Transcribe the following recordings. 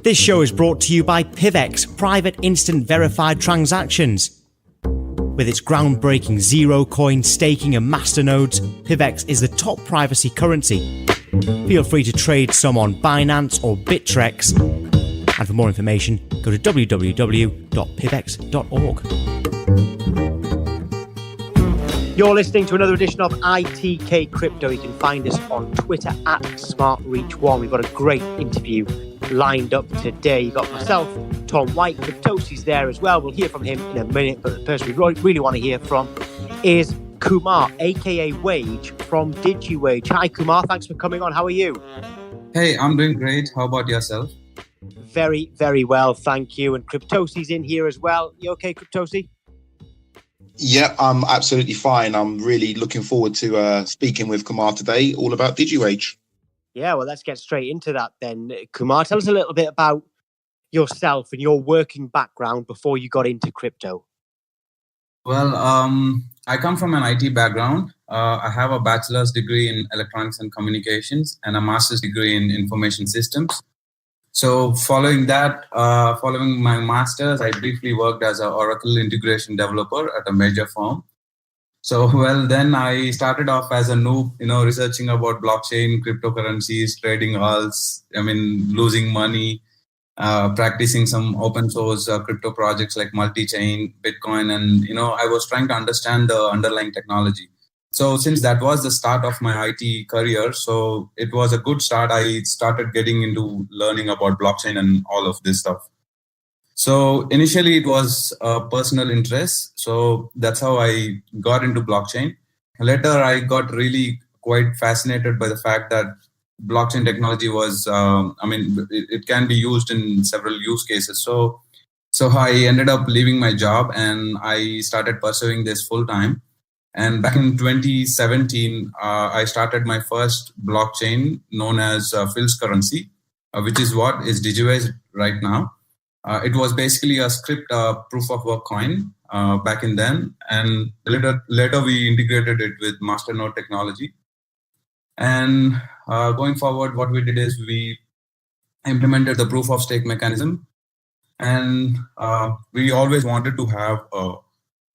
This show is brought to you by PivX Private Instant Verified Transactions. With its groundbreaking zero coin staking and masternodes, PivX is the top privacy currency. Feel free to trade some on Binance or Bittrex. And for more information, go to www.pivx.org. You're listening to another edition of ITK Crypto. You can find us on Twitter at SmartReach1. We've got a great interview lined up today. You've got myself, Tom White, Cryptosi's there as well. We'll hear from him in a minute, but the person we really want to hear from is Kumar, aka Wage from Digiwage. Hi Kumar, thanks for coming on. How are you? Hey, I'm doing great. How about yourself? Very, very well, thank you. And Cryptosi's in here as well. You okay, Cryptosi? Yeah, I'm absolutely fine. I'm really looking forward to speaking with Kumar today, all about Digiwage. Yeah, well, let's get straight into that then. Kumar, tell us a little bit about yourself and your working background before you got into crypto. Well, I come from an IT background. I have a bachelor's degree in electronics and communications and a master's degree in information systems. So following my master's, I briefly worked as an Oracle integration developer at a major firm. So, then I started off as a noob, researching about blockchain, cryptocurrencies, trading alts, losing money, practicing some open source crypto projects like multi-chain, Bitcoin, and, I was trying to understand the underlying technology. So since that was the start of my IT career, so it was a good start. I started getting into learning about blockchain and all of this stuff. So initially it was a personal interest. So that's how I got into blockchain. Later, I got really quite fascinated by the fact that blockchain technology was, it can be used in several use cases. So I ended up leaving my job and I started pursuing this full time. And back in 2017, I started my first blockchain known as Phil's currency, which is what is Digiwage right now. It was basically a script proof of work coin back in then. And later we integrated it with masternode technology. And going forward, what we did is we implemented the proof of stake mechanism. And we always wanted to have a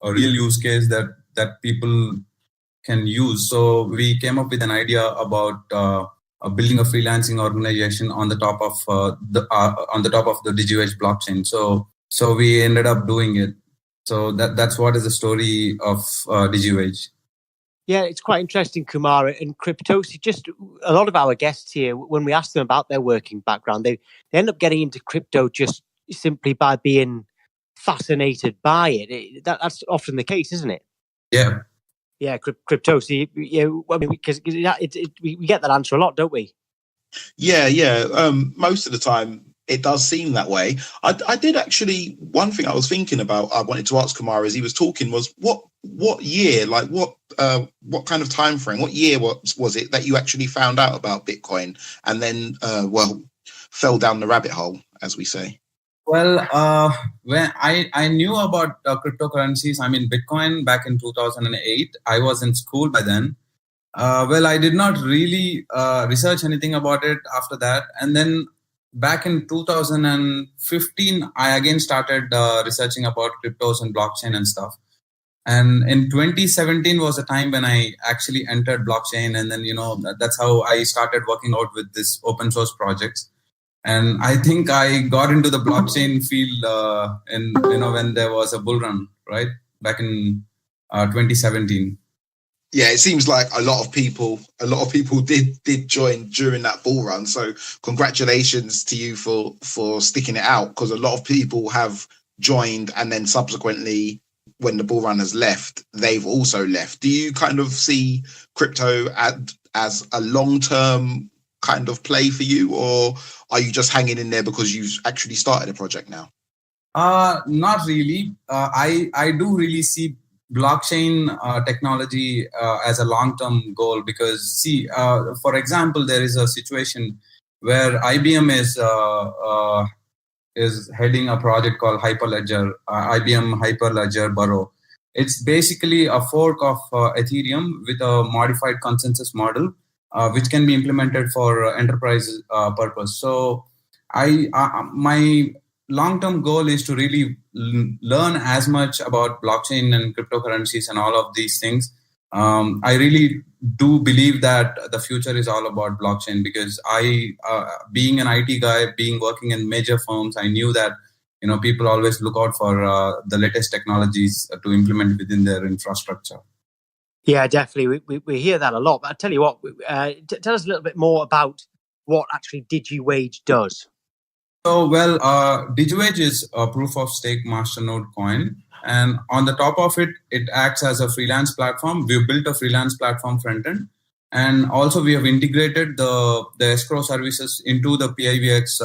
real use case that people can use. So we came up with an idea about building a freelancing organization on the top of the Digiwage blockchain. So we ended up doing it. So that's what is the story of Digiwage. Yeah, it's quite interesting, Kumar, and Cryptosi. Just a lot of our guests here, when we ask them about their working background, they end up getting into crypto just simply by being fascinated by it. That's often the case, isn't it? Yeah. Yeah, Cryptosi. Because we get that answer a lot, don't we? Yeah. Most of the time, it does seem that way. I did actually. One thing I was thinking about, I wanted to ask Kumar as he was talking was what year, like what kind of time frame, what year was it that you actually found out about Bitcoin and then fell down the rabbit hole, as we say. Well, when I knew about cryptocurrencies, Bitcoin back in 2008, I was in school by then. I did not really research anything about it after that. And then back in 2015, I again started researching about cryptos and blockchain and stuff. And in 2017 was a time when I actually entered blockchain. And then, that's how I started working out with this open source projects. And I think I got into the blockchain field when there was a bull run, right? Back in 2017. Yeah, it seems like a lot of people did join during that bull run. So congratulations to you for sticking it out, because a lot of people have joined and then subsequently, when the bull run has left, they've also left. Do you kind of see crypto as a long-term kind of play for you, or are you just hanging in there because you've actually started a project now? Not really. I do really see blockchain technology as a long-term goal, because for example, there is a situation where IBM is heading a project called Hyperledger, IBM Hyperledger Burrow. It's basically a fork of Ethereum with a modified consensus model, which can be implemented for enterprise purpose. So My long-term goal is to really learn as much about blockchain and cryptocurrencies and all of these things. I really do believe that the future is all about blockchain, because being an IT guy, working in major firms, I knew that people always look out for the latest technologies to implement within their infrastructure. Yeah, definitely. We hear that a lot. But I tell you what, tell us a little bit more about what actually Digiwage does. So, Digiwage is a proof of stake masternode coin. And on the top of it, it acts as a freelance platform. We've built a freelance platform front end. And also we have integrated the escrow services into the PIVX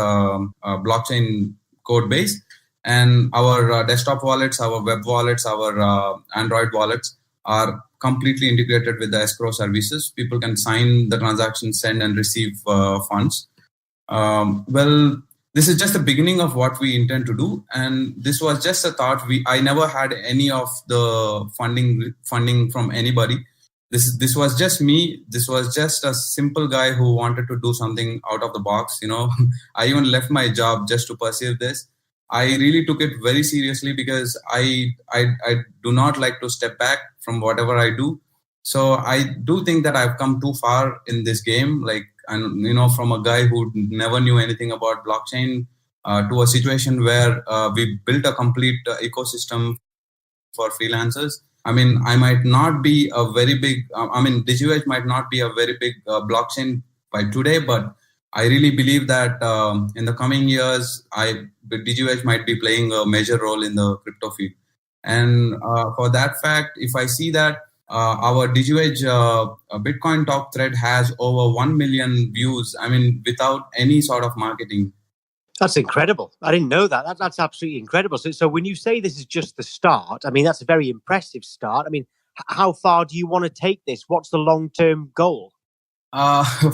blockchain code base. And our desktop wallets, our web wallets, our Android wallets are completely integrated with the escrow services. People can sign the transaction, send and receive funds. This is just the beginning of what we intend to do, and this was just a thought. I never had any of the funding from anybody. This was just me. This was just a simple guy who wanted to do something out of the box. I even left my job just to pursue this. I really took it very seriously because I do not like to step back from whatever I do. So I do think that I've come too far in this game. And from a guy who never knew anything about blockchain to a situation where we built a complete ecosystem for freelancers. I mean, I might not be a very big, Digiwage might not be a very big blockchain by today, but I really believe that in the coming years, Digiwage might be playing a major role in the crypto field. And for that fact, if I see that our Digiwage Bitcoin talk thread has over 1 million views, without any sort of marketing. That's incredible. I didn't know that. That's absolutely incredible. So when you say this is just the start, that's a very impressive start. How far do you want to take this? What's the long-term goal?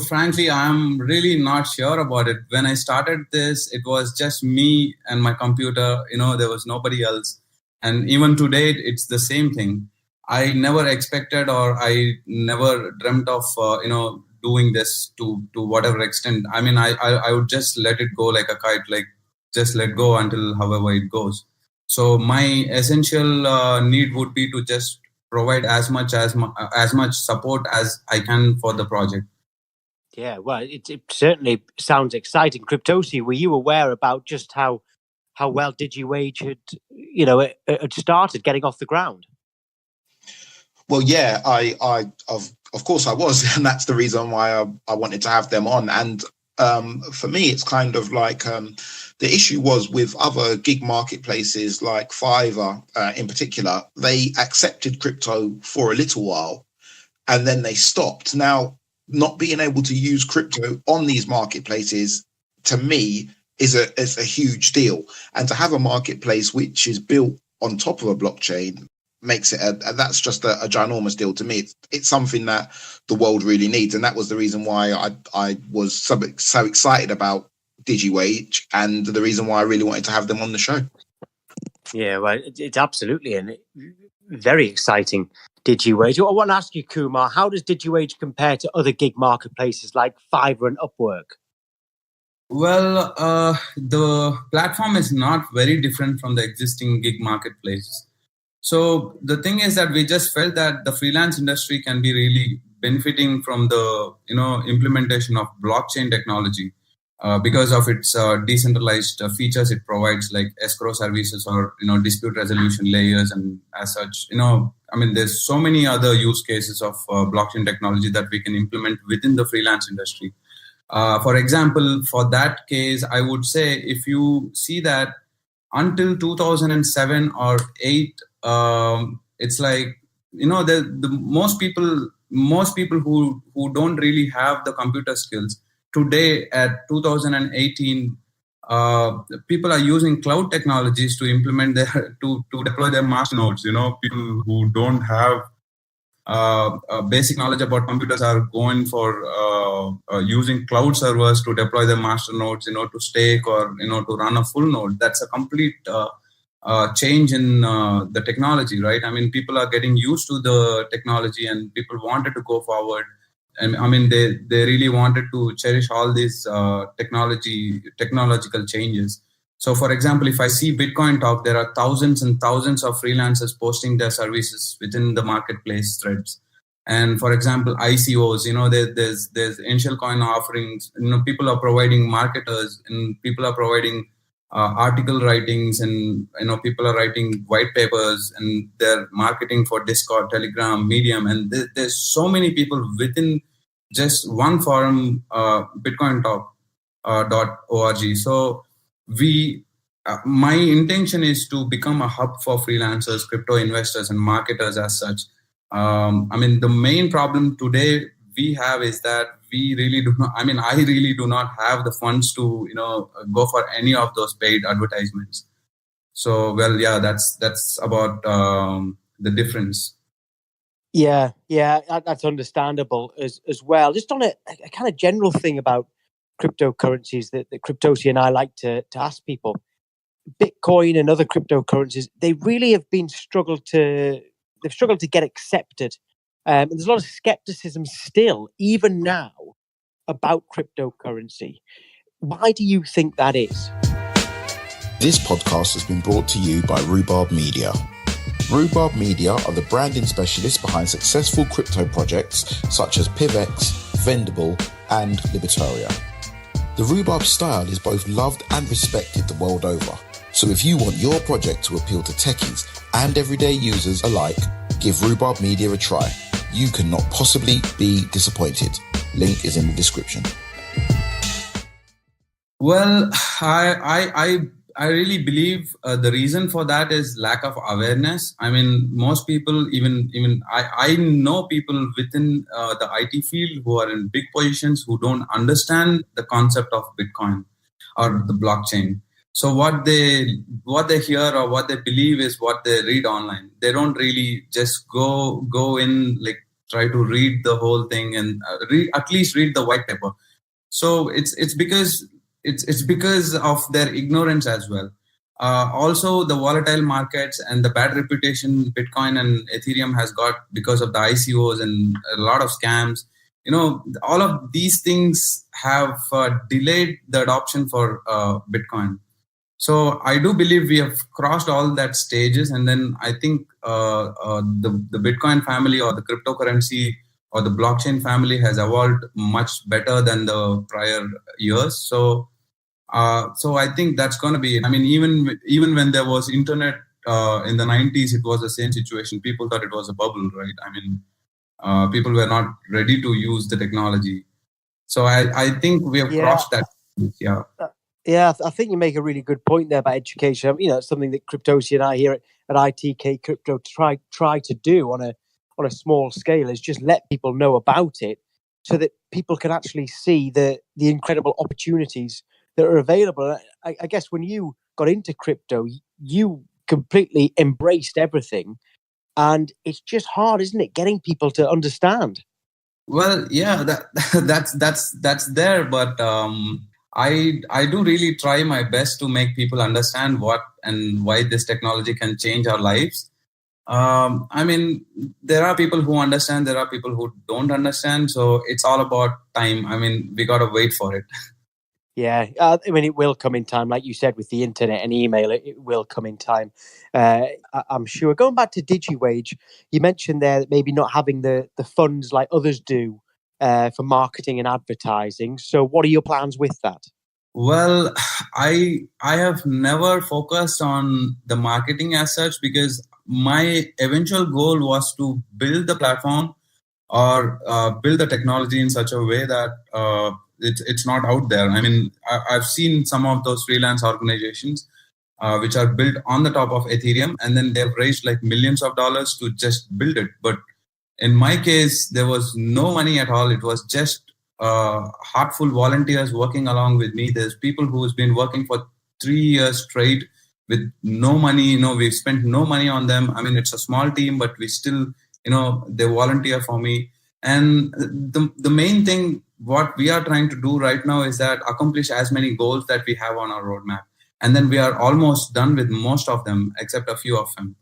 Frankly, I'm really not sure about it. When I started this, it was just me and my computer. There was nobody else. And even today, it's the same thing. I never expected, or I never dreamt of, doing this to whatever extent. I would just let it go like a kite, just let go until however it goes. So my essential need would be to just provide as much support as I can for the project. Yeah, well, it certainly sounds exciting. Cryptosphere, were you aware about just how well Digiwage had started getting off the ground? Well, yeah, of course I was, and that's the reason why I wanted to have them on. And for me, it's kind of like the issue was with other gig marketplaces like Fiverr in particular. They accepted crypto for a little while, and then they stopped. Now, not being able to use crypto on these marketplaces, to me, is a huge deal. And to have a marketplace which is built on top of a blockchain makes it that's just a ginormous deal to me. It's something that the world really needs, and that was the reason why I was so excited about Digiwage, and the reason why I really wanted to have them on the show. Yeah, well, it's absolutely and very exciting. Digiwage. I want to ask you, Kumar, how does Digiwage compare to other gig marketplaces like Fiverr and Upwork? Well, the platform is not very different from the existing gig marketplaces. So the thing is that we just felt that the freelance industry can be really benefiting from the implementation of blockchain technology because of its decentralized features it provides, like escrow services or dispute resolution layers, and as such, there's so many other use cases of blockchain technology that we can implement within the freelance industry. For example, for that case, I would say if you see that until 2007 or 8. It's like the most people who don't really have the computer skills today at 2018, people are using cloud technologies to implement to deploy their masternodes. People who don't have basic knowledge about computers are going for using cloud servers to deploy their masternodes, to stake or to run a full node. That's a complete change in the technology, right? People are getting used to the technology, and people wanted to go forward. And I mean, they really wanted to cherish all these technological changes. So, for example, if I see Bitcoin Talk, there are thousands and thousands of freelancers posting their services within the marketplace threads. And for example, ICOs, there's initial coin offerings. People are providing marketers, and people are providing article writings, and people are writing white papers, and they're marketing for Discord, Telegram, Medium, and there's so many people within just one forum, bitcointalk.org. So my intention is to become a hub for freelancers, crypto investors, and marketers as such. I mean, the main problem today we have is that I really do not have the funds to, go for any of those paid advertisements. So, well, yeah, that's about the difference. Yeah, that's understandable as well. Just on a kind of general thing about cryptocurrencies that Cryptosi and I like to ask people, Bitcoin and other cryptocurrencies, they really have struggled to get accepted. And there's a lot of skepticism still, even now, about cryptocurrency. Why do you think that is? This podcast has been brought to you by Rhubarb Media. Rhubarb Media are the branding specialists behind successful crypto projects such as PivX, Vendible, and Libertaria. The Rhubarb style is both loved and respected the world over. So if you want your project to appeal to techies and everyday users alike, give Rhubarb Media a try. You cannot possibly be disappointed. Link is in the description. Well, I really believe the reason for that is lack of awareness. I mean, most people, even I know people within the IT field who are in big positions who don't understand the concept of Bitcoin or the blockchain. So what they hear or what they believe is what they read online. They don't really just go in, like, try to read the whole thing and at least read the white paper. So it's because of their ignorance as well. Also, the volatile markets and the bad reputation Bitcoin and Ethereum has got because of the ICOs and a lot of scams. All of these things have delayed the adoption for Bitcoin. So I do believe we have crossed all that stages, and then I think the Bitcoin family or the cryptocurrency or the blockchain family has evolved much better than the prior years. So I think that's going to be it. I mean, even when there was internet in the 90s, it was the same situation. People thought it was a bubble, right? I mean, people were not ready to use the technology. So I think we have crossed that. Yeah. Yeah, I think you make a really good point there about education. It's something that Cryptosi and I here at ITK Crypto try to do on a small scale, is just let people know about it so that people can actually see the incredible opportunities that are available. I guess when you got into crypto, you completely embraced everything, and it's just hard, isn't it, getting people to understand? Well, yeah, that's there, but I do really try my best to make people understand what and why this technology can change our lives. I mean, there are people who understand, there are people who don't understand. So it's all about time. I mean, we got to wait for it. Yeah, I mean, it will come in time. Like you said, with the internet and email, it will come in time. I'm sure. Going back to Digiwage, you mentioned there that maybe not having the funds like others do for marketing and advertising. So what are your plans with that? Well, I have never focused on the marketing as such, because my eventual goal was to build the platform or build the technology in such a way that it's not out there. I mean, I've seen some of those freelance organizations which are built on the top of Ethereum, and then they've raised like millions of dollars to just build it. But in my case, there was no money at all. It was just heartful volunteers working along with me. There's people who's been working for 3 years straight with no money. We've spent no money on them. I mean, it's a small team, but we still, they volunteer for me. And the main thing, what we are trying to do right now is that accomplish as many goals that we have on our roadmap. And then we are almost done with most of them, except a few of them.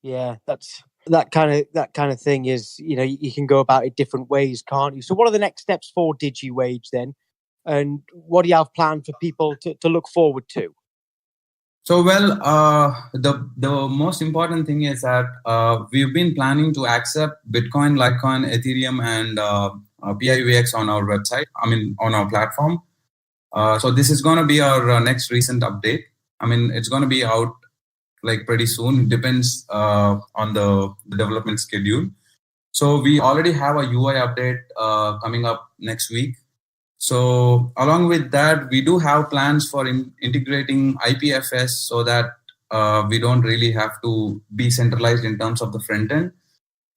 Yeah, that's that kind of thing is, you can go about it different ways, can't you? So what are the next steps for Digiwage then? And what do you have planned for people to look forward to? So, the most important thing is that we've been planning to accept Bitcoin, Litecoin, Ethereum, and PIVX on our website. On our platform. So this is going to be our next recent update. It's going to be out like pretty soon. It depends on the development schedule. So we already have a UI update coming up next week. So along with that, we do have plans for integrating IPFS so that we don't really have to be centralized in terms of the front end.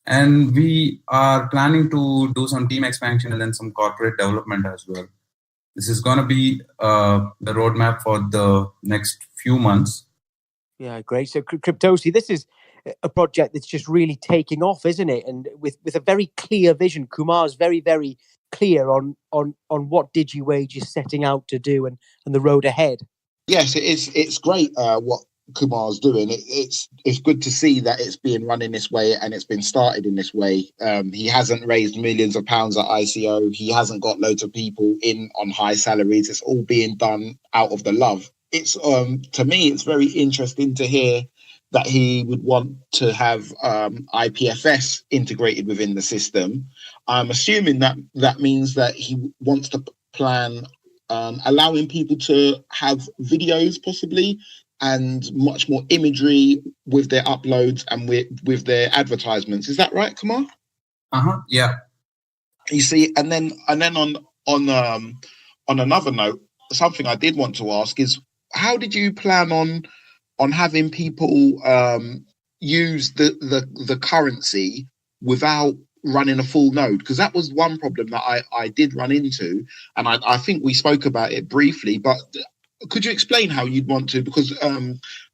And we are planning to do some team expansion and then some corporate development as well. This is going to be the roadmap for the next few months. Yeah, great. So Cryptosphere, this is a project that's just really taking off, isn't it? And with a very clear vision. Kumar's very, very clear on what Digiwage is setting out to do and the road ahead. Yes, it is. It's great what Kumar's doing. It's good to see that it's being run in this way and it's been started in this way. He hasn't raised millions of pounds at ICO. He hasn't got loads of people in on high salaries. It's all being done out of the love. It's to me, it's very interesting to hear that he would want to have IPFS integrated within the system. I'm assuming that means that he wants to plan allowing people to have videos possibly and much more imagery with their uploads and with their advertisements. Is that right, Kumar? Yeah. You see, and then on another note, something I did want to ask is, how did you plan on having people use the currency without running a full node? Because that was one problem that I did run into, and I think we spoke about it briefly, but could you explain how you'd want to? Because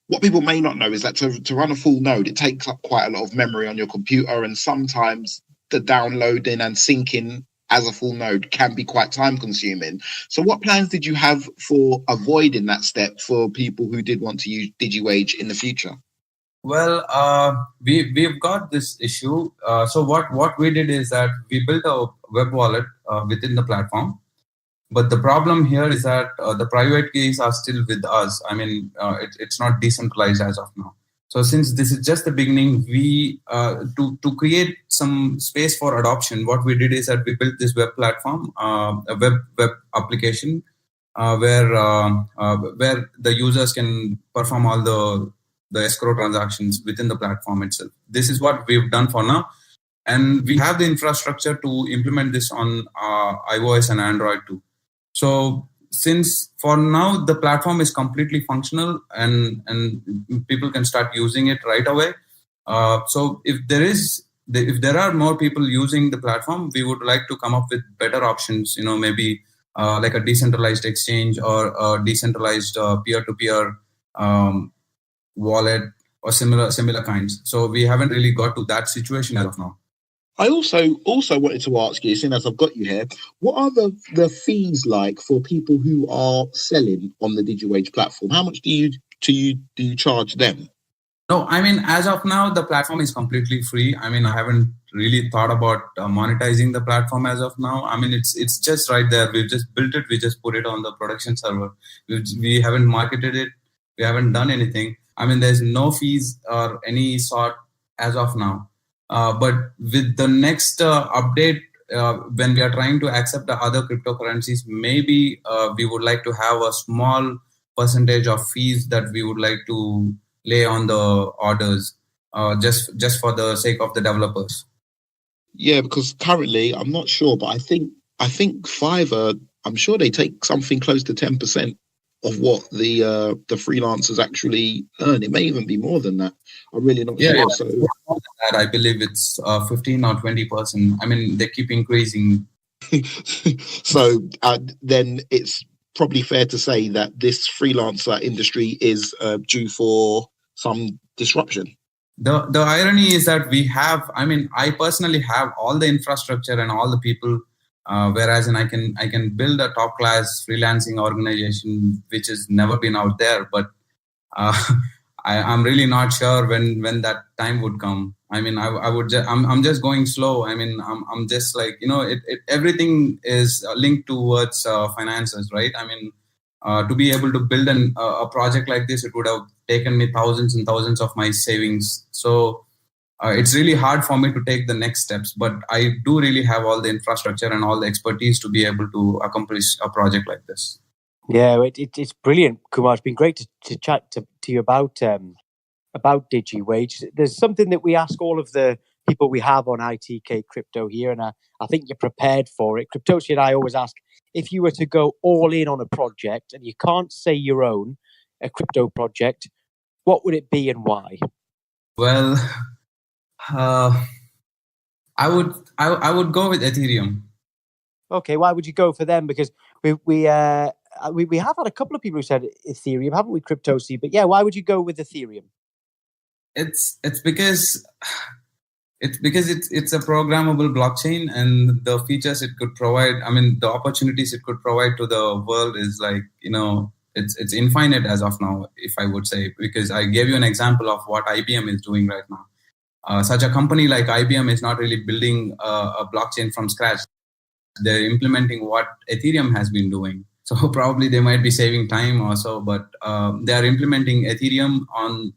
what people may not know is that to run a full node, it takes up quite a lot of memory on your computer, and sometimes the downloading and syncing as a full node can be quite time consuming. So what plans did you have for avoiding that step for people who did want to use Digiwage in the future? Well, we've got this issue. So what we did is that we built a web wallet within the platform. But the problem here is that the private keys are still with us. It's not decentralized as of now. So since this is just the beginning, we to create some space for adoption, what we did is that we built this web platform, a web application, where the users can perform all the escrow transactions within the platform itself. This is what we've done for now, and we have the infrastructure to implement this on iOS and Android too. So since for now the platform is completely functional and people can start using it right away. So if there are more people using the platform, we would like to come up with better options. Maybe like a decentralized exchange or a decentralized peer-to-peer wallet or similar kinds. So we haven't really got to that situation as of now. I also wanted to ask you, seeing as I've got you here, what are the fees like for people who are selling on the Digiwage platform? How much do you charge them? No, as of now, the platform is completely free. I haven't really thought about monetizing the platform as of now. It's just right there. We've just built it. We just put it on the production server. We haven't marketed it. We haven't done anything. There's no fees or any sort as of now. But with the next update, when we are trying to accept the other cryptocurrencies, maybe we would like to have a small percentage of fees that we would like to lay on the orders, just for the sake of the developers. Yeah, because currently I'm not sure, but I think Fiverr, I'm sure they take something close to 10% of what the freelancers actually earn. It may even be more than that. I'm really not sure. Yeah. So I believe it's 15 or 20%. They keep increasing. So then it's probably fair to say that this freelancer industry is due for some disruption. The irony is that we have, I personally have all the infrastructure and all the people, whereas I can build a top class freelancing organization which has never been out there. But I'm really not sure when that time would come. I mean, I'm just going slow. I mean, I'm just like, everything is linked towards finances, right? I mean, to be able to build a project like this, it would have taken me thousands and thousands of my savings. So it's really hard for me to take the next steps, but I do really have all the infrastructure and all the expertise to be able to accomplish a project like this. Yeah, it's brilliant, Kumar. It's been great to chat to you about Digiwage. There's something that we ask all of the people we have on ITK Crypto here, and I think you're prepared for it. Cryptosi and I always ask, if you were to go all in on a project and you can't say your own, a crypto project, what would it be and why? Well, I would go with Ethereum. Okay, why would you go for them? Because we have had a couple of people who said Ethereum, haven't we, Cryptosi? But yeah, why would you go with Ethereum? It's because it's a programmable blockchain, and the features it could provide, I mean, the opportunities it could provide to the world is like, it's infinite as of now, if I would say, because I gave you an example of what IBM is doing right now. Such a company like IBM is not really building a blockchain from scratch. They're implementing what Ethereum has been doing. So probably they might be saving time or so, but they are implementing Ethereum and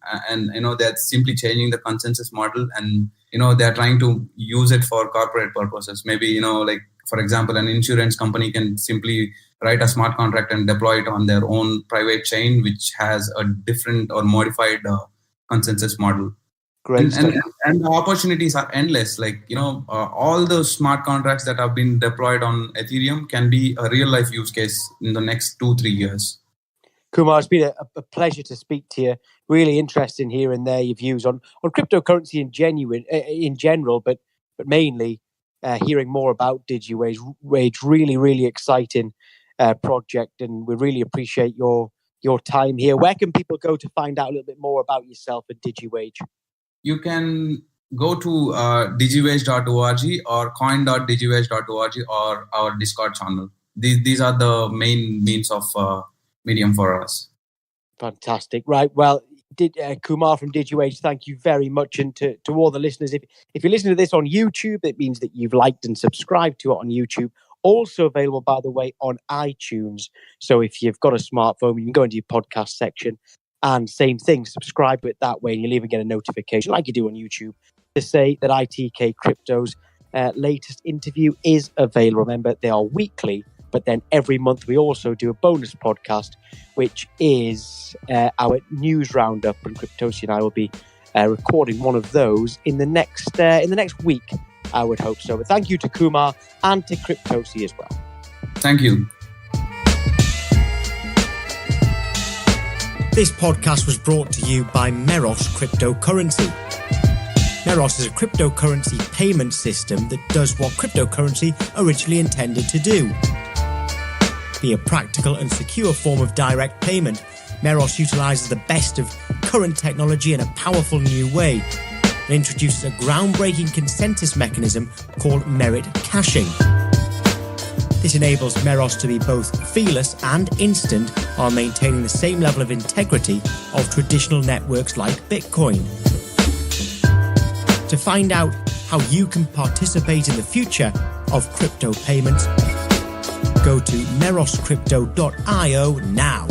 they're simply changing the consensus model, and they're trying to use it for corporate purposes. Maybe like, for example, an insurance company can simply write a smart contract and deploy it on their own private chain, which has a different or modified consensus model. Great. And the opportunities are endless. Like, all those smart contracts that have been deployed on Ethereum can be a real life use case in the next 2-3 years. Kumar, it's been a pleasure to speak to you. Really interesting hearing your views on cryptocurrency in general, but mainly hearing more about Digiwage. Really, really exciting project, and we really appreciate your time here. Where can people go to find out a little bit more about yourself and Digiwage? You can go to digiwage.org or coin.digiwage.org or our Discord channel. These are the main means of medium for us. Fantastic. Right. Well, Kumar from Digiwage, thank you very much. And to all the listeners, if you're listening to this on YouTube, it means that you've liked and subscribed to it on YouTube. Also available, by the way, on iTunes. So if you've got a smartphone, you can go into your podcast section. And same thing, subscribe to it that way, and you'll even get a notification, like you do on YouTube, to say that ITK Crypto's latest interview is available. Remember, they are weekly, but then every month we also do a bonus podcast, which is our news roundup. And Cryptosi and I will be recording one of those in the next week, I would hope so. But thank you to Kumar and to Cryptosi as well. Thank you. This podcast was brought to you by Meros Cryptocurrency. Meros is a cryptocurrency payment system that does what cryptocurrency originally intended to do. Be a practical and secure form of direct payment, Meros utilizes the best of current technology in a powerful new way and introduces a groundbreaking consensus mechanism called merit caching. This enables Meros to be both feeless and instant while maintaining the same level of integrity of traditional networks like Bitcoin. To find out how you can participate in the future of crypto payments, go to meroscrypto.io now.